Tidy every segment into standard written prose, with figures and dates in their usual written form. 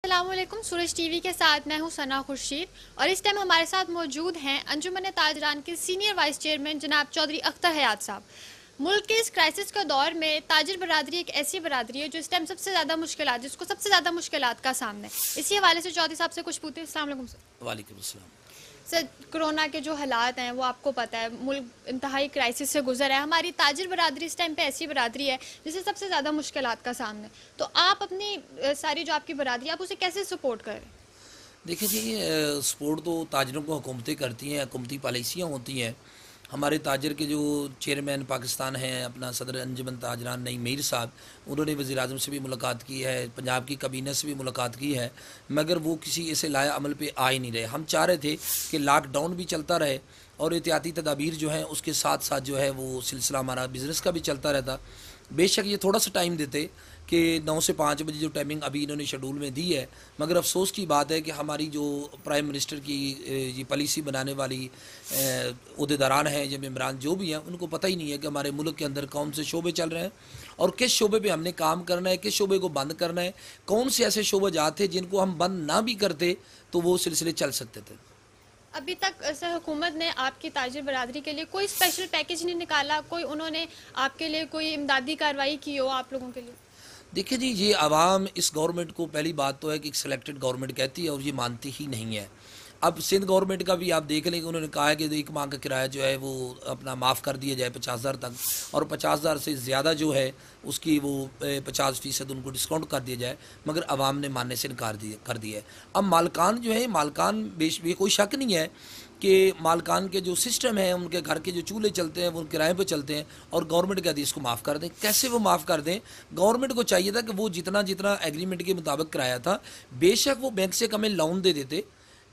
अस्सलाम वालेकुम। सूरज टीवी के साथ मैं हूं सना खुर्शीद और इस टाइम हमारे साथ मौजूद हैं अंजुमन ताजरान के सीनियर वाइस चेयरमैन जनाब चौधरी अख्तर हयात साहब। मुल्क के इस क्राइसिस के दौर में ताजिर बरादरी एक ऐसी बरादरी है जो इस टाइम सबसे ज़्यादा मुश्किलात जिसको सबसे ज़्यादा मुश्किलात का सामना है। इसी हवाले से चौधरी साहब से कुछ पूछते हैं। अस्सलाम वालेकुम सर। वालेकुम अस्सलाम। सर, कोरोना के जो हालात हैं वो आपको पता है, मुल्क इंतहाई क्राइसिस से गुजर है। हमारी ताजिर बरादरी इस टाइम पे ऐसी बरादरी है जिसे सबसे ज़्यादा मुश्किलात का सामना है। तो आप अपनी सारी जो आपकी बरादरी आप उसे कैसे सपोर्ट करें? देखिए जी, सपोर्ट तो ताजरों को हुकूमतें करती हैं, हुकूमती पॉलिसियाँ होती हैं। हमारे ताजर के जो चेयरमैन पाकिस्तान हैं, अपना सदर अंजुमन ताजरान नईम मीर साहब, उन्होंने वज़ीर आज़म से भी मुलाकात की है, पंजाब की काबीना से भी मुलाकात की है, मगर वो किसी ऐसे लाया अमल पे आ ही नहीं रहे। हम चाह रहे थे कि लॉकडाउन भी चलता रहे और एहतियाती तदाबीर जो हैं उसके साथ साथ जो है वो सिलसिला हमारा बिज़नेस का भी चलता रहता। बेशक ये थोड़ा सा टाइम देते कि 9 से 5 बजे जो टाइमिंग अभी इन्होंने शेड्यूल में दी है, मगर अफसोस की बात है कि हमारी जो प्राइम मिनिस्टर की ये पॉलिसी बनाने वाली अहदेदारान हैं या मेम्बरान जो भी हैं, उनको पता ही नहीं है कि हमारे मुल्क के अंदर कौन से शोबे चल रहे हैं और किस शोबे पे हमने काम करना है, किस शोबे को बंद करना है, कौन से ऐसे शोबे जाते थे जिनको हम बंद ना भी करते तो वो सिलसिले चल सकते थे। अभी तक सर हुकूमत ने आपकी ताजिर बरादरी के लिए कोई स्पेशल पैकेज नहीं निकाला, कोई उन्होंने आपके लिए कोई इमदादी कार्रवाई की हो आप लोगों के लिए? देखिए जी, ये आवाम इस गवर्नमेंट को, पहली बात तो है कि एक सिलेक्टेड गवर्नमेंट कहती है और ये मानती ही नहीं है। अब सिंध गवर्नमेंट का भी आप देख लें कि उन्होंने कहा है कि एक माह का किराया जो है वो अपना माफ़ कर दिया जाए 50,000 तक, और 50,000 से ज़्यादा जो है उसकी वो 50% उनको डिस्काउंट कर दिया जाए, मगर आवाम ने मानने से इनकार कर दिया है। अब मालकान जो है, मालकान ये कोई शक नहीं है कि मालकान के जो सिस्टम है, उनके घर के जो चूल्हे चलते हैं वो किराए पे चलते हैं और गवर्नमेंट कहती है इसको माफ़ कर दें। कैसे वो माफ़ कर दें? गवर्नमेंट को चाहिए था कि वो जितना जितना एग्रीमेंट के मुताबिक कराया था, बेशक वो बैंक से हमें लोन दे देते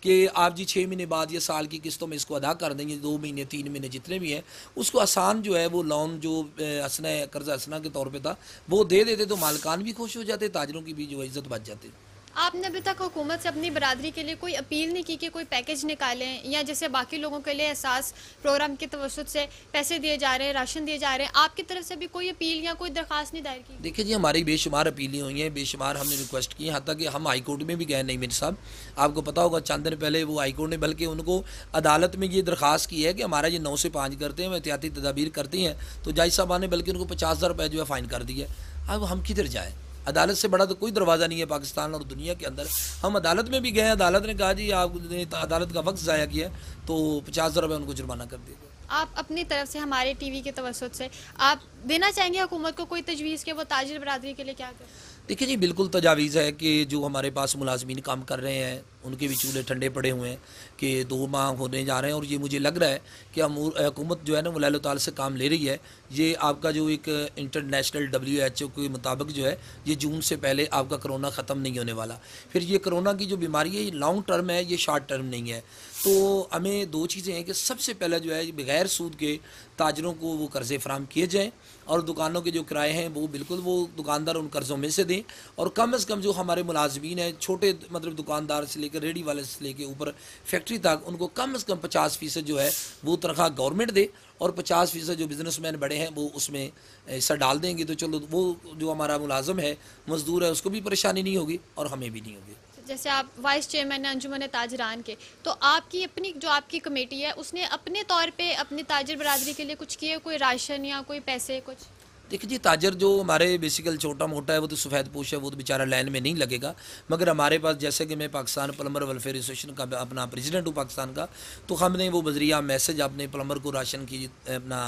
कि आप जी 6 महीने बाद या साल की किस्तों में इसको अदा कर देंगे, 2 महीने 3 महीने जितने भी हैं, उसको आसान जो है वो लोन जो हसना कर्जा हसना के तौर पे था वो दे देते तो मालकान भी खुश हो जाते, ताजरों की भी जो इज़्ज़त बच जाती। आपने अभी तक हुकूमत से अपनी बरादरी के लिए कोई अपील नहीं की कि कोई पैकेज निकालें, या जैसे बाकी लोगों के लिए एहसास प्रोग्राम की तवज्जुह से पैसे दिए जा रहे हैं, राशन दिए जा रहे हैं, आपकी तरफ से भी कोई अपील या कोई दरख्वास्त नहीं दायर की? देखिए जी, हमारी बेशुमार अपीलें हुई हैं, बेशुमार हमने रिक्वेस्ट की हैं, यहाँ तक कि हम हाई कोर्ट में भी गए नहीं। मेरे साहब, आपको पता होगा चंद दिन पहले वो हाई कोर्ट ने बल्कि उनको अदालत में ये दरख्वास्त की है कि हमारा ये 9 से 5 करते हैं, वो एहतियाती तदाबीर करती हैं, तो जज साहब ने बल्कि उनको 50,000 रुपये जो है फ़ाइन कर दिया। अब हम किधर जाएँ? अदालत से बड़ा तो कोई दरवाज़ा नहीं है पाकिस्तान और दुनिया के अंदर। हम अदालत में भी गए, अदालत ने कहा जी आपने अदालत का वक्त ज़ाया किया, तो 50,000 रुपये उनको जुर्माना कर दिया। आप अपनी तरफ से हमारे टीवी के तवज्जुह से आप देना चाहेंगे हुकूमत को कोई तजवीज़ कि वो ताजिर बरादरी के लिए क्या करें? देखिए जी, बिल्कुल तजावीज़ है कि जो हमारे पास मुलाजमीन काम कर रहे हैं उनके भी चूल्हे ठंडे पड़े हुए हैं कि 2 माह होने जा रहे हैं, और ये मुझे लग रहा है कि हुकूमत जो है ना वलाल ताल से काम ले रही है। ये आपका जो एक इंटरनेशनल WHO के मुताबिक जो है ये जून से पहले आपका कोरोना ख़त्म नहीं होने वाला। फिर ये कोरोना की जो बीमारी है ये लॉन्ग टर्म है, ये शॉर्ट टर्म नहीं है। तो हमें 2 चीज़ें हैं कि सबसे पहले जो है बग़ैर सूद के ताजरों को वो कर्ज़े फ़राहम किए जाएँ, और दुकानों के जो किराए हैं वो बिल्कुल वो दुकानदार उन कर्ज़ों में से दें, और कम से कम जो हमारे मुलाजमीन हैं, छोटे मतलब दुकानदार से लेकर रेडी वाले से लेकर ऊपर फैक्ट्री तक, उनको कम से कम 50% जो है वो तनख्वाह गवर्नमेंट दे, और 50% जो बिज़नेसमैन बड़े हैं वो उसमें हिस्सा डाल देंगे, तो चलो वो जो हमारा मुलाजम है, मज़दूर है, उसको भी परेशानी नहीं होगी और हमें भी नहीं होगी। जैसे आप वाइस चेयरमैन हैं अंजुमन ताजरान के, तो आपकी अपनी जो आपकी कमेटी है उसने अपने तौर पे अपनी ताजिर बरादरी के लिए कुछ किए, कोई राशन या कोई पैसे कुछ? देखिए जी, ताजर जो हमारे बेसिकल छोटा मोटा है वो तो सफ़ेद पोश है, वो तो बेचारा लाइन में नहीं लगेगा, मगर हमारे पास जैसे कि मैं पाकिस्तान प्लम्बर वेलफेयर एसोसिएशन का अपना प्रेसिडेंट हूँ पाकिस्तान का, तो हमने वो बजरिया मैसेज अपने प्लम्बर को राशन की अपना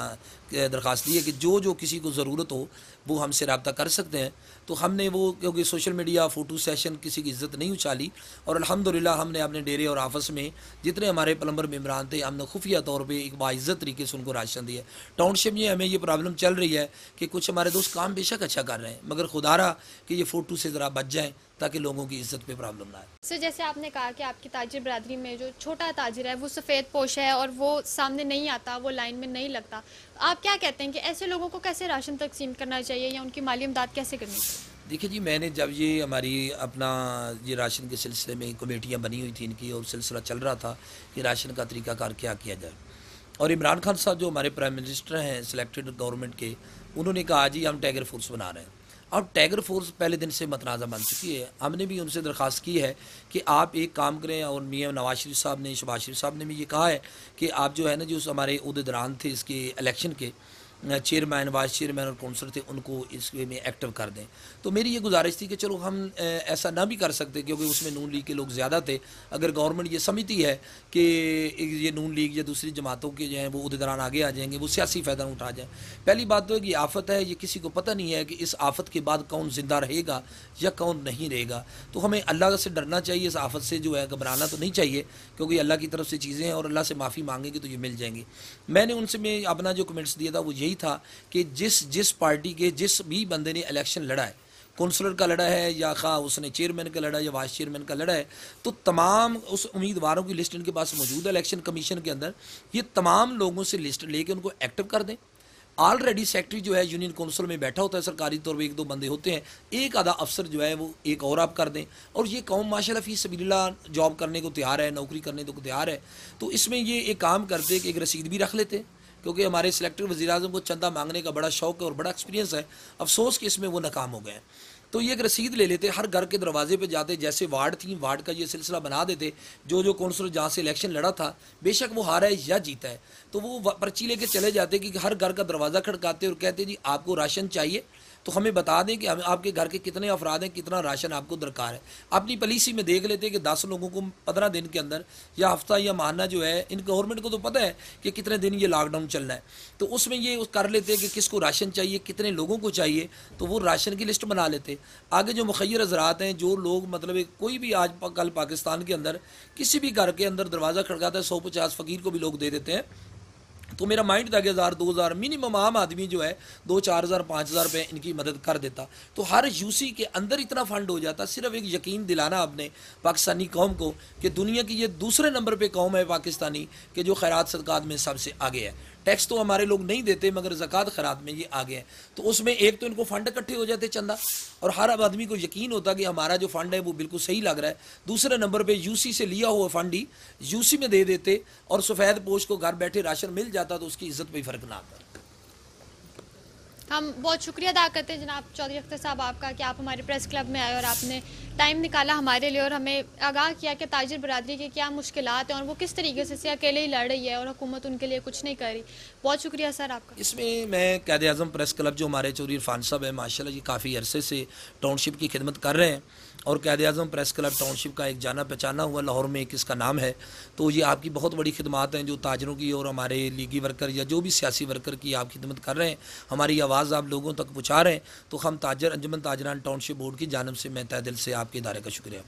दरख्वास्त दी है कि जो जो किसी को ज़रूरत हो वो हमसे रब्ता कर सकते हैं। तो हमने वो, क्योंकि सोशल मीडिया फ़ोटो सेशन किसी की इज़्ज़त नहीं उछाली, और अल्हम्दुलिल्लाह हमने अपने डेरे और ऑफिस में जितने हमारे प्लम्बर मेम्बरान थे हमने खुफिया तौर पे एक बाइज़्ज़त तरीके से उनको राशन दिया। टाउनशिप में हमें ये प्रॉब्लम चल रही है कि कुछ हमारे दोस्त काम बेशक अच्छा कर रहे हैं, मगर खुदारा कि ये फ़ोटो से ज़रा बच जाएँ ताकि लोगों की इज़्ज़त पे प्रॉब्लम ना आए। सर, जैसे आपने कहा कि आपकी ताजिर बरादरी में जो छोटा ताजिर है वो सफ़ेद पोश है और वो सामने नहीं आता, वो लाइन में नहीं लगता, आप क्या कहते हैं कि ऐसे लोगों को कैसे राशन तकसीम करना चाहिए या उनकी माली इमदाद कैसे करनी चाहिए? देखिए जी, मैंने जब ये हमारी अपना ये राशन के सिलसिले में कमेटियाँ बनी हुई थी इनकी, और सिलसिला चल रहा था कि राशन का तरीक़ाकार क्या किया जाए, और इमरान खान साहब जो हमारे प्राइम मिनिस्टर हैं सिलेक्टेड गवर्नमेंट के, उन्होंने कहा जी हम टाइगर फोर्स बना रहे हैं। اب ٹائیگر فورس پہلے دن سے متنازع بن چکی ہے. ہم نے بھی ان سے درخواست کی ہے کہ آپ ایک کام کریں, اور میاں نواز شریف صاحب نے, شہباز شریف صاحب نے بھی یہ کہا ہے کہ آپ جو ہے نا, جو ہمارے عہدیداران تھے اس کے الیکشن کے, چیئرمین, وائس چیئرمین اور کونسلر تھے, ان کو اس میں ایکٹیو کر دیں. تو میری یہ گزارش تھی کہ چلو ہم ایسا نہ بھی کر سکتے کیونکہ اس میں نون لیگ کے لوگ زیادہ تھے. اگر گورنمنٹ یہ سمجھتی ہے کہ یہ نون لیگ یا دوسری جماعتوں کے جو ہیں وہ عہدیداران آگے آ جائیں گے, وہ سیاسی فائدہ اٹھا جائیں. پہلی بات تو ہے کہ یہ آفت ہے, یہ کسی کو پتہ نہیں ہے کہ اس آفت کے بعد کون زندہ رہے گا یا کون نہیں رہے گا. تو ہمیں اللہ سے ڈرنا چاہیے, اس آفت سے جو ہے گھبرانا تو نہیں چاہیے, کیونکہ اللہ کی طرف سے چیزیں ہیں اور اللہ سے معافی مانگیں گے تو یہ مل جائیں گی. میں نے ان سے میں اپنا جو کمنٹس دیا تھا وہ یہی تھا کہ جس پارٹی کے جس بھی بندے نے الیکشن لڑا ہے, کونسلر کا لڑا ہے یا خواہ اس نے چیئرمین کا لڑا ہے یا وائس چیئرمین کا لڑا ہے, تو تمام اس امیدواروں کی لسٹ ان کے پاس موجود ہے الیکشن کمیشن کے اندر. یہ تمام لوگوں سے لسٹ لے کے ان کو ایکٹیو کر دیں. آلریڈی سیکٹری جو ہے یونین کونسل میں بیٹھا ہوتا ہے, سرکاری طور پہ ایک دو بندے ہوتے ہیں, ایک آدھا افسر جو ہے وہ ایک اور آپ کر دیں. اور یہ قوم ماشاءاللہ فی سبیل اللہ جاب کرنے کو تیار ہے, نوکری کرنے کو تیار ہے. تو اس میں یہ ایک کام کرتے کہ ایک رسید بھی رکھ لیتے, کیونکہ ہمارے سلیکٹر وزیر اعظم کو چندہ مانگنے کا بڑا شوق ہے اور بڑا ایکسپیرینس ہے. افسوس کہ اس میں وہ ناکام ہو گئے ہیں. تو یہ ایک رسید لے لیتے, ہر گھر کے دروازے پہ جاتے, جیسے وارڈ تھیں وارڈ کا یہ سلسلہ بنا دیتے, جو کونسلر جہاں سے الیکشن لڑا تھا, بے شک وہ ہارا ہے یا جیتا ہے, تو وہ پرچی لے کے چلے جاتے کہ ہر گھر کا دروازہ کھڑکاتے اور کہتے جی آپ کو راشن چاہیے تو ہمیں بتا دیں کہ آپ کے گھر کے کتنے افراد ہیں, کتنا راشن آپ کو درکار ہے. اپنی پالیسی میں دیکھ لیتے کہ 10 لوگوں کو 15 دن کے اندر یا ہفتہ یا ماہانہ جو ہے, ان گورنمنٹ کو تو پتہ ہے کہ کتنے دن یہ لاک ڈاؤن چلنا ہے, تو اس میں یہ کر لیتے کہ کس کو راشن چاہیے, کتنے لوگوں کو چاہیے, تو وہ راشن کی لسٹ بنا لیتے. آگے جو مخیر حضرات ہیں, جو لوگ مطلب کوئی بھی آج کل پاکستان کے اندر کسی بھی گھر کے اندر دروازہ کھڑکاتا ہے, 150 فقیر کو بھی لوگ دے دیتے ہیں. تو میرا مائنڈ تھا کہ 1000 2000 منیمم عام آدمی جو ہے 2-4000 5000 روپے ان کی مدد کر دیتا. تو ہر یوسی کے اندر اتنا فنڈ ہو جاتا. صرف ایک یقین دلانا آپ نے پاکستانی قوم کو کہ دنیا کی یہ دوسرے نمبر پہ قوم ہے پاکستانی, کہ جو خیرات صدقات میں سب سے آگے ہے. ٹیکس تو ہمارے لوگ نہیں دیتے مگر زکوٰۃ خیرات میں یہ آگے ہیں. تو اس میں ایک تو ان کو فنڈ اکٹھے ہو جاتے چندہ, اور ہر آدمی کو یقین ہوتا کہ ہمارا جو فنڈ ہے وہ بالکل صحیح لگ رہا ہے. دوسرے نمبر پہ یو سی سے لیا ہوا فنڈ ہی یو سی میں دے دیتے, اور سفید پوش کو گھر بیٹھے راشن مل جاتا, تو اس کی عزت پہ فرق نہ آتا. ہم بہت شکریہ ادا کرتے ہیں جناب چودھری اختر صاحب آپ کا کہ آپ ہمارے پریس کلب میں آئے اور آپ نے ٹائم نکالا ہمارے لیے, اور ہمیں آگاہ کیا کہ تاجر برادری کے کیا مشکلات ہیں اور وہ کس طریقے سے اکیلے ہی لڑ رہی ہے اور حکومت ان کے لیے کچھ نہیں کر رہی. بہت شکریہ سر آپ کا. اس میں میں قائد اعظم پریس کلب جو ہمارے چودھری عرفان صاحب ہیں, ماشاءاللہ یہ کافی عرصے سے ٹاؤن شپ کی خدمت کر رہے ہیں, اور Quaid Azam press club town شپ کا ایک جانا پہچانا ہوا لاہور میں ایک اس کا نام ہے. تو یہ آپ کی بہت بڑی خدمات ہیں جو تاجروں کی اور ہمارے لیگی ورکر یا جو بھی سیاسی ورکر کی آپ خدمت کر رہے ہیں, ہماری آواز آپ لوگوں تک پہنچا رہے ہیں. تو ہم تاجر انجمن تاجران ٹاؤن شپ بورڈ کی جانب سے میں تہ دل سے آپ کے ادارے کا شکریہ.